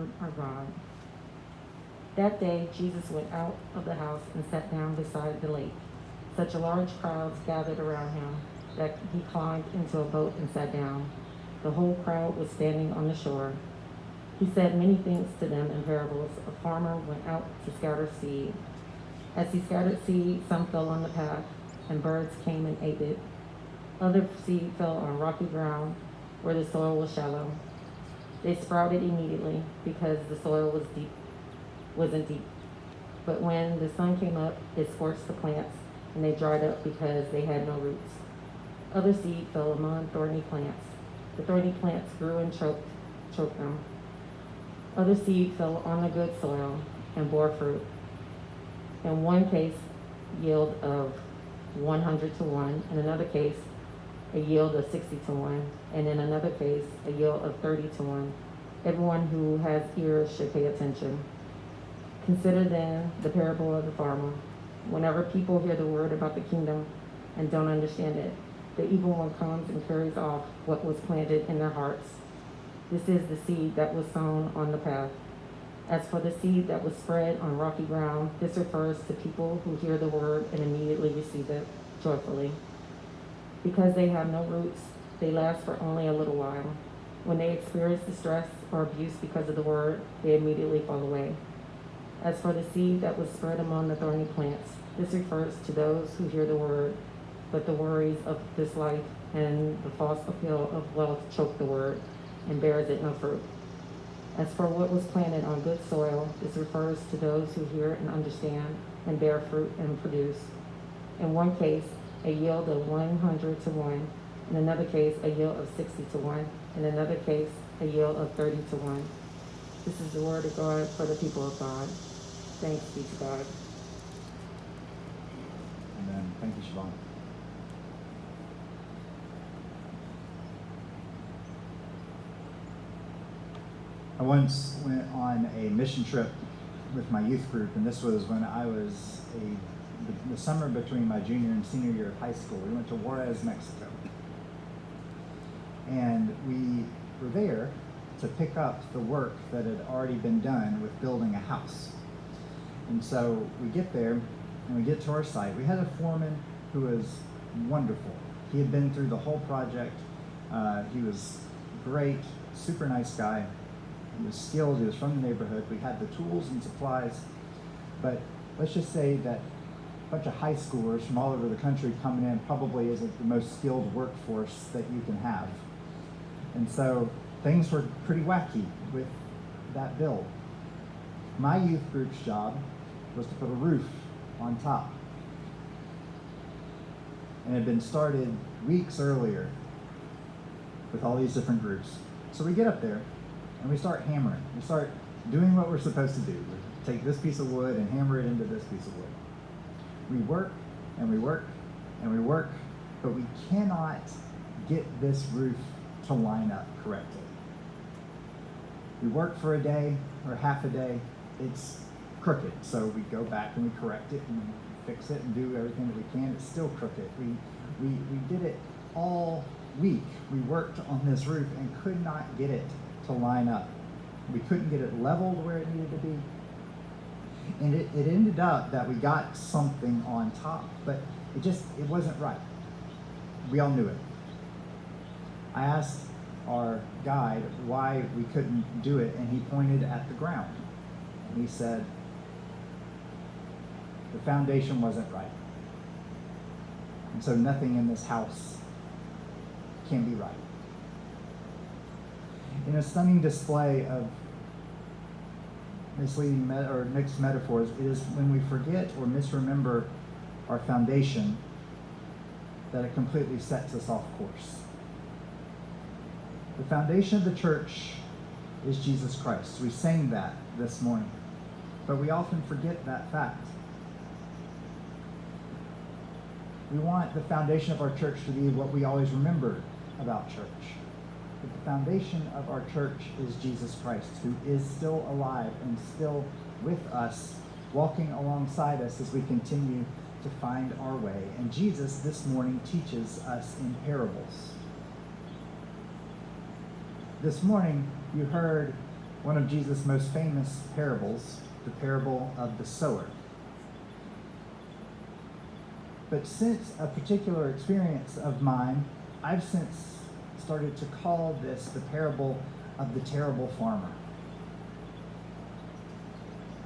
Lord our God. That day Jesus went out of the house and sat down beside the lake. Such a large crowd gathered around him that he climbed into a boat and sat down. The whole crowd was standing on the shore. He said many things to them in parables. A farmer went out to scatter seed. As he scattered seed, some fell on the path, and birds came and ate it. Other seed fell on rocky ground where the soil was shallow. They sprouted immediately because the soil wasn't deep. But when the sun came up, it scorched the plants, and they dried up because they had no roots. Other seed fell among thorny plants. The thorny plants grew and choked them. Other seed fell on the good soil and bore fruit. In one case, yield of 100 to 1. In another case, a yield of 60 to 1. And in another case, a yield of 30 to 1. Everyone who has ears should pay attention. Consider then the parable of the farmer. Whenever people hear the word about the kingdom and don't understand it, the evil one comes and carries off what was planted in their hearts. This is the seed that was sown on the path. As for the seed that was spread on rocky ground, this refers to people who hear the word and immediately receive it joyfully. Because they have no roots, they last for only a little while. When they experience distress or abuse because of the word, they immediately fall away. As for the seed that was spread among the thorny plants, this refers to those who hear the word, but the worries of this life and the false appeal of wealth choke the word and bears it no fruit. As for what was planted on good soil, this refers to those who hear and understand and bear fruit and produce. In one case, a yield of 100 to 1. In another case, a yield of 60 to 1. In another case, a yield of 30 to 1. This is the word of God for the people of God. Thanks be to God. Amen. Thank you, Siobhan. I once went on a mission trip with my youth group, and this was when I was the summer between my junior and senior year of high school. We went to Juarez, Mexico. And we were there to pick up the work that had already been done with building a house. And so we get there, and we get to our site. We had a foreman who was wonderful. He had been through the whole project. He was great, super nice guy. He was skilled. He was from the neighborhood. We had the tools and supplies. But let's just say that a bunch of high schoolers from all over the country coming in probably isn't the most skilled workforce that you can have. And so things were pretty wacky with that build. My youth group's job was to put a roof on top. And it had been started weeks earlier with all these different groups. So we get up there and we start hammering. We start doing what we're supposed to do. We take this piece of wood and hammer it into this piece of wood. We work and we work and we work, but we cannot get this roof to line up correctly. We work for a day or half a day, it's crooked. So we go back and we correct it and fix it and do everything that we can. It's still crooked. We did it all week. We worked on this roof and could not get it to line up. We couldn't get it leveled where it needed to be. And it ended up that we got something on top, but it wasn't right. We all knew it. I asked our guide why we couldn't do it, and he pointed at the ground. And he said, the foundation wasn't right. And so nothing in this house can be right. In a stunning display of misleading or mixed metaphors, it is when we forget or misremember our foundation that it completely sets us off course. The foundation of the church is Jesus Christ. We sang that this morning, but we often forget that fact. We want the foundation of our church to be what we always remember about church. But the foundation of our church is Jesus Christ, who is still alive and still with us, walking alongside us as we continue to find our way. And Jesus this morning teaches us in parables. This morning you heard one of Jesus' most famous parables, the parable of the sower. But since a particular experience of mine, I've since started to call this the parable of the terrible farmer.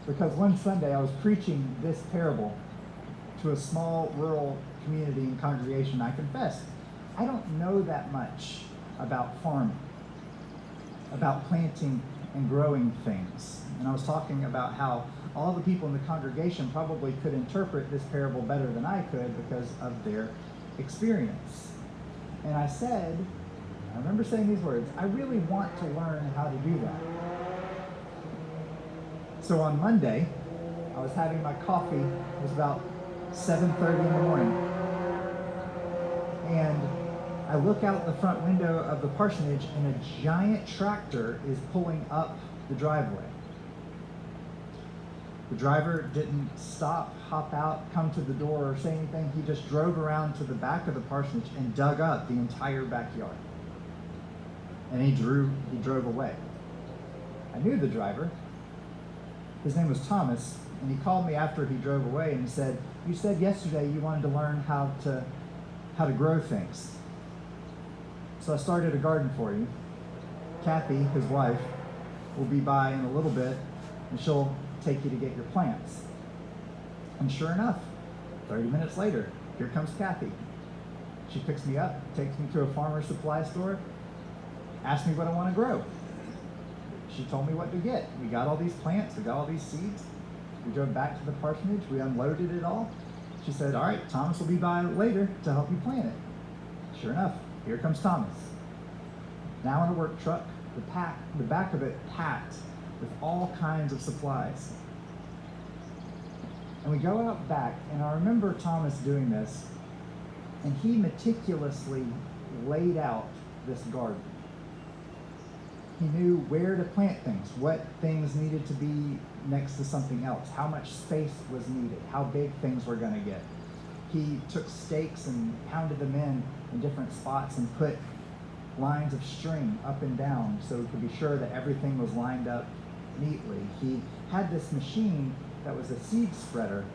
Because one Sunday I was preaching this parable to a small rural community and congregation. I confess, I don't know that much about farming, about planting and growing things. And I was talking about how all the people in the congregation probably could interpret this parable better than I could because of their experience. And I remember saying these words, I really want to learn how to do that. So on Monday, I was having my coffee. It was about 7:30 in the morning. And I look out the front window of the parsonage and a giant tractor is pulling up the driveway. The driver didn't stop, hop out, come to the door, or say anything. He just drove around to the back of the parsonage and dug up the entire backyard. And he drove away. I knew the driver. His name was Thomas, and he called me after he drove away and he said, "You said yesterday you wanted to learn how to grow things. So I started a garden for you. Kathy, his wife, will be by in a little bit, and she'll take you to get your plants." And sure enough, 30 minutes later, here comes Kathy. She picks me up, takes me to a farmer's supply store, asks me what I want to grow. She told me what to get. We got all these plants, we got all these seeds. We drove back to the parsonage, we unloaded it all. She said, "All right, Thomas will be by later to help you plant it." Sure enough, here comes Thomas. Now in a work truck, the back of it packed with all kinds of supplies. And we go out back, and I remember Thomas doing this, and he meticulously laid out this garden. He knew where to plant things, what things needed to be next to something else, how much space was needed, how big things were going to get. He took stakes and pounded them in different spots and put lines of string up and down so he could be sure that everything was lined up neatly. He had this machine that was a seed spreader,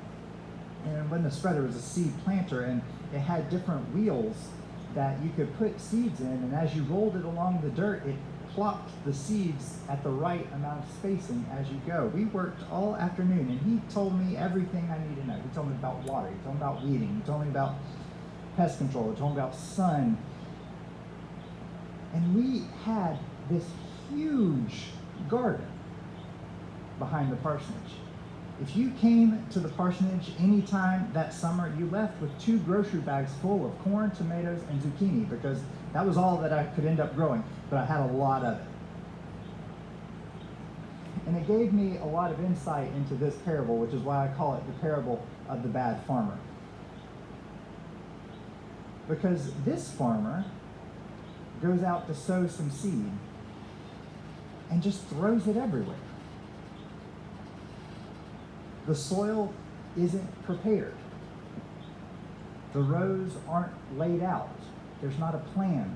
and it wasn't a spreader, it was a seed planter, and it had different wheels that you could put seeds in, and as you rolled it along the dirt, it plopped the seeds at the right amount of spacing as you go. We worked all afternoon, and he told me everything I need to know. He told me about water, he told me about weeding, he told me about pest control, he told me about sun. And we had this huge garden behind the parsonage. If you came to the parsonage anytime that summer, you left with 2 grocery bags full of corn, tomatoes, and zucchini, because that was all that I could end up growing, but I had a lot of it. And it gave me a lot of insight into this parable, which is why I call it the parable of the bad farmer. Because this farmer goes out to sow some seed and just throws it everywhere. The soil isn't prepared. The rows aren't laid out. There's not a plan.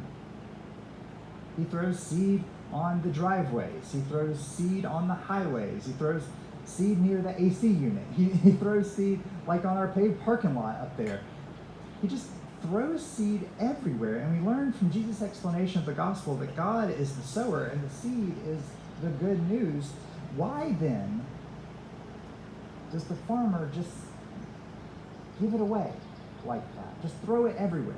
He throws seed on the driveways. He throws seed on the highways. He throws seed near the AC unit. He throws seed like on our paved parking lot up there. He just throws seed everywhere. And we learn from Jesus' explanation of the gospel that God is the sower and the seed is the good news. Why then does the farmer just give it away like that? Just throw it everywhere.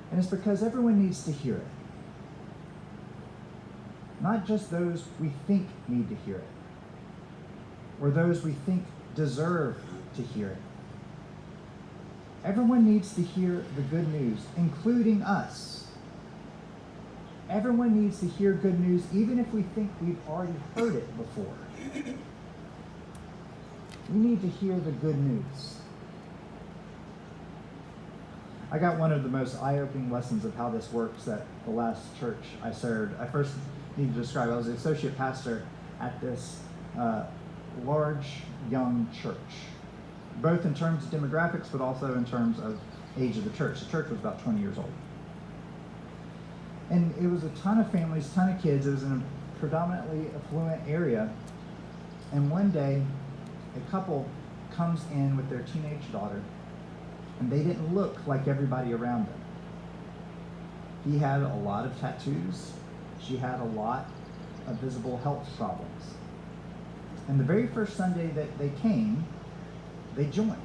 And it's because everyone needs to hear it. Not just those we think need to hear it, or those we think deserve to hear it. Everyone needs to hear the good news, including us. Everyone needs to hear good news, even if we think we've already heard it before. We need to hear the good news. I got one of the most eye-opening lessons of how this works at the last church I served. I first need to describe, I was the associate pastor at this large, young church, both in terms of demographics, but also in terms of age of the church. The church was about 20 years old. And it was a ton of families, ton of kids. It was in a predominantly affluent area. And one day, a couple comes in with their teenage daughter, and they didn't look like everybody around them. He had a lot of tattoos. She had a lot of visible health problems. And the very first Sunday that they came, they joined.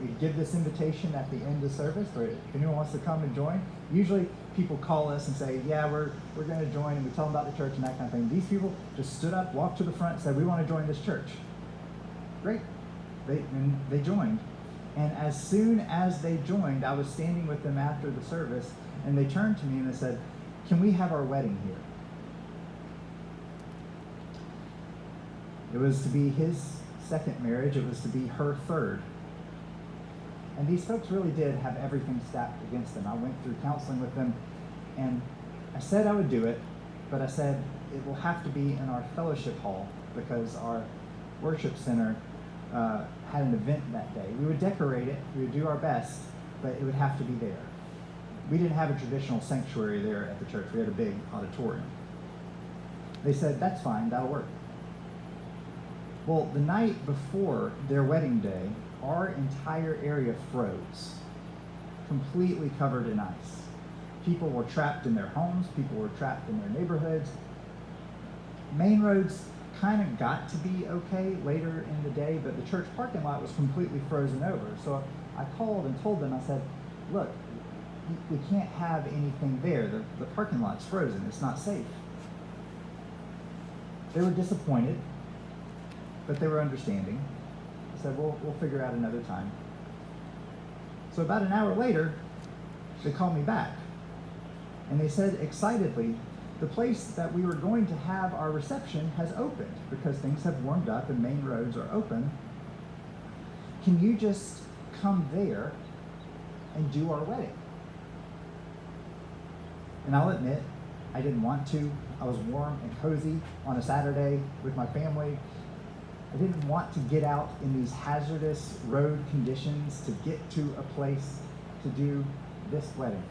We give this invitation at the end of service for if anyone wants to come and join. Usually people call us and say, yeah, we're going to join, and we tell them about the church and that kind of thing. These people just stood up, walked to the front, and said, we want to join this church. Great. They joined. And as soon as they joined, I was standing with them after the service, and they turned to me and they said, can we have our wedding here? It was to be his second marriage. It was to be her third. And these folks really did have everything stacked against them. I went through counseling with them, and I said I would do it, but I said it will have to be in our fellowship hall because our worship center had an event that day. We would decorate it, we would do our best, but it would have to be there. We didn't have a traditional sanctuary there at the church. We had a big auditorium. They said, that's fine, that'll work. Well, the night before their wedding day, our entire area froze, completely covered in ice. People were trapped in their homes, people were trapped in their neighborhoods. Main roads kind of got to be okay later in the day, but the church parking lot was completely frozen over. So I called and told them, I said, look, we can't have anything there. The parking lot's frozen, it's not safe. They were disappointed, but they were understanding. I said, we'll figure out another time. So about an hour later, they called me back. And they said excitedly, the place that we were going to have our reception has opened because things have warmed up and main roads are open. Can you just come there and do our wedding? And I'll admit, I didn't want to. I was warm and cozy on a Saturday with my family. I didn't want to get out in these hazardous road conditions to get to a place to do this wedding.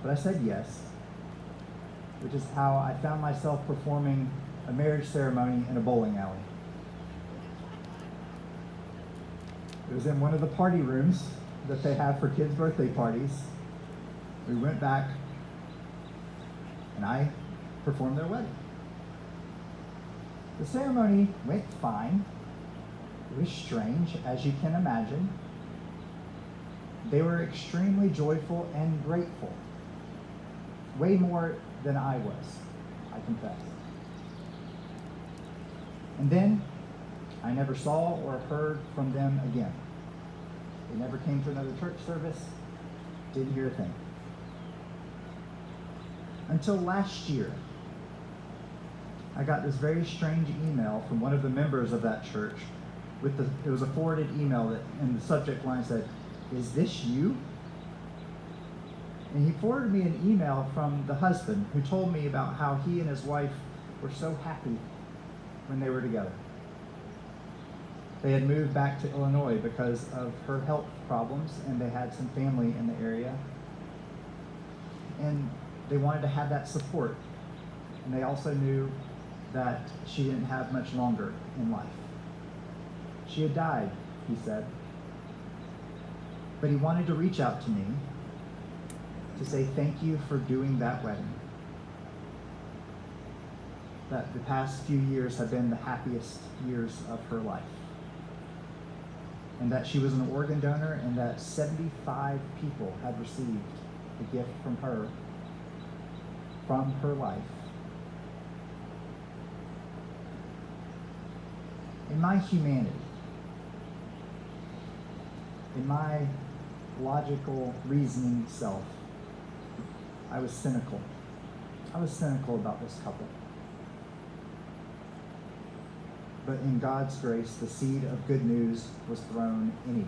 But I said yes, which is how I found myself performing a marriage ceremony in a bowling alley. It was in one of the party rooms that they have for kids' birthday parties. We went back, and I performed their wedding. The ceremony went fine. It was strange, as you can imagine. They were extremely joyful and grateful. Way more than I was, I confess. And then, I never saw or heard from them again. They never came to another church service, didn't hear a thing. Until last year, I got this very strange email from one of the members of that church. It was a forwarded email that, and the subject line said, "Is this you?" And he forwarded me an email from the husband who told me about how he and his wife were so happy when they were together. They had moved back to Illinois because of her health problems, and they had some family in the area. And they wanted to have that support. And they also knew that she didn't have much longer in life. She had died, he said. But he wanted to reach out to me to say thank you for doing that wedding. That the past few years have been the happiest years of her life. And that she was an organ donor, and that 75 people had received a gift from her life. In my humanity, in my logical, reasoning self, I was cynical. I was cynical about this couple. But in God's grace, the seed of good news was thrown anyway.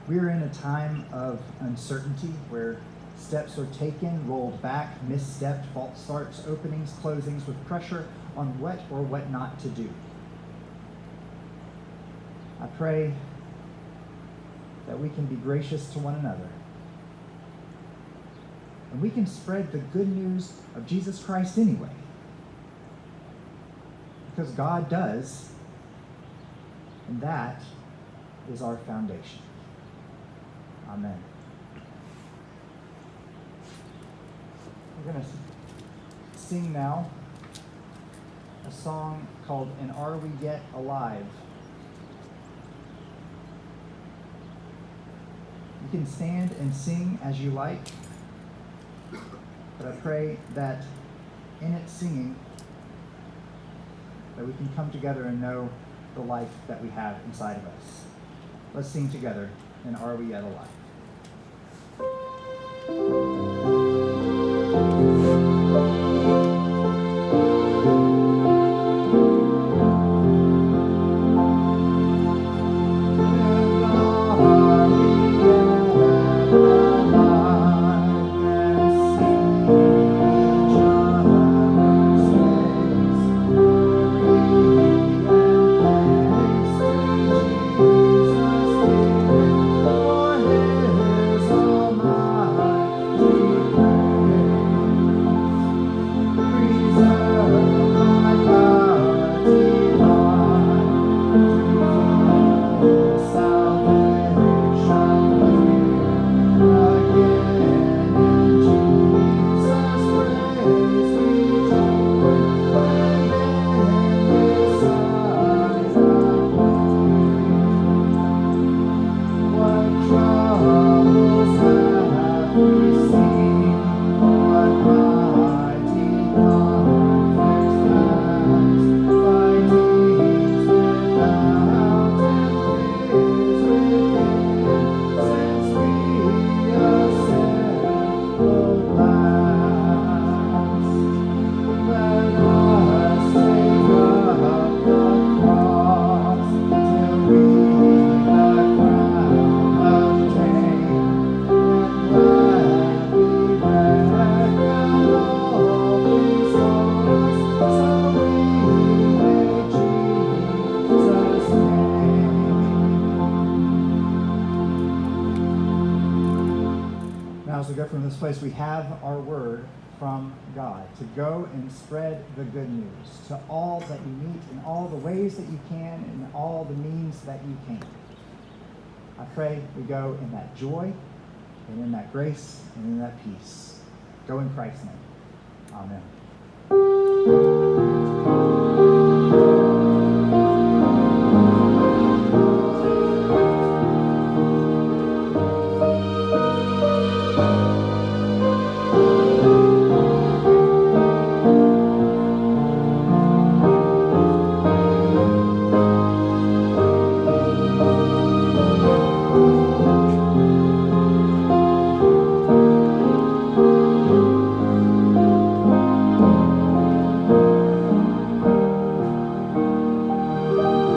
We are in a time of uncertainty where steps are taken, rolled back, misstepped, false starts, openings, closings, with pressure on what or what not to do. I pray that we can be gracious to one another And we can spread the good news of Jesus Christ anyway. Because God does, and that is our foundation. Amen. We're going to sing now a song called "And Are We Yet Alive?" You can stand and sing as you like, but I pray that in its singing, that we can come together and know the life that we have inside of us. Let's sing together, "And Are We Yet Alive?" Now, as we go from this place, we have our word from God to go and spread the good news to all that you meet in all the ways that you can and all the means that you can. I pray we go in that joy and in that grace and in that peace. Go in Christ's name. Amen.